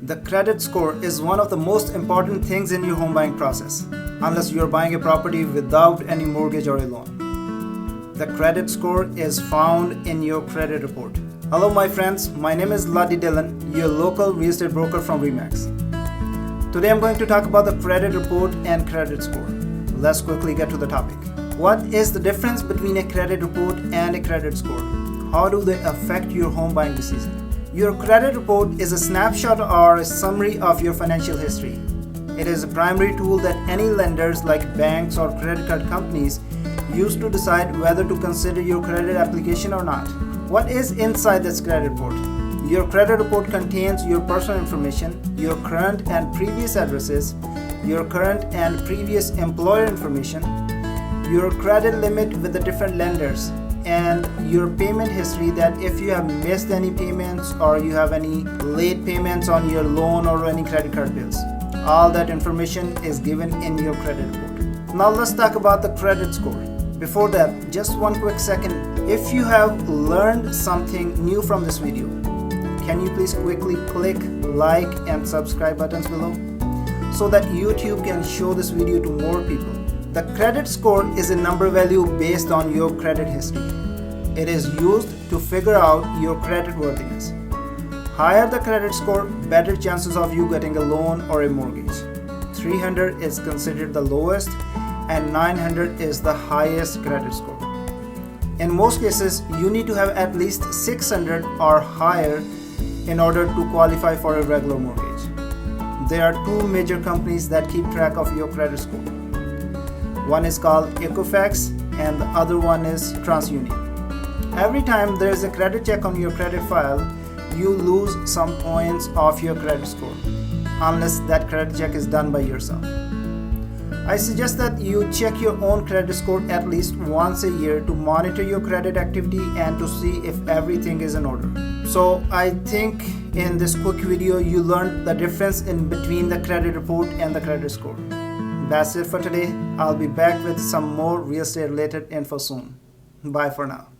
The credit score is one of the most important things in your home buying process, unless you're buying a property without any mortgage or a loan. The credit score is found in your credit report. Hello my friends, my name is Laddi Dhillon, your local real estate broker from Remax. Today I'm going to talk about the credit report and credit score. Let's quickly get to the topic. What is the difference between a credit report and a credit score? How do they affect your home buying decision? Your credit report is a snapshot or a summary of your financial history. It is a primary tool that any lenders like banks or credit card companies use to decide whether to consider your credit application or not. What is inside this credit report? Your credit report contains your personal information, your current and previous addresses, your current and previous employer information, your credit limit with the different lenders, and your payment history, that if you have missed any payments or you have any late payments on your loan or any credit card bills. All that information is given in your credit report. Now let's talk about the credit score. Before that, just one quick second. If you have learned something new from this video, can you please quickly click like and subscribe buttons below so that YouTube can show this video to more people. The credit score is a number value based on your credit history. It is used to figure out your credit worthiness. Higher the credit score, better chances of you getting a loan or a mortgage. 300 is considered the lowest and 900 is the highest credit score. In most cases, you need to have at least 600 or higher in order to qualify for a regular mortgage. There are two major companies that keep track of your credit score. One is called Equifax and the other one is TransUnion. Every time there is a credit check on your credit file, you lose some points of your credit score, unless that credit check is done by yourself. I suggest that you check your own credit score at least once a year to monitor your credit activity and to see if everything is in order. So I think in this quick video you learned the difference in between the credit report and the credit score. That's it for today. I'll be back with some more real estate related info soon. Bye for now.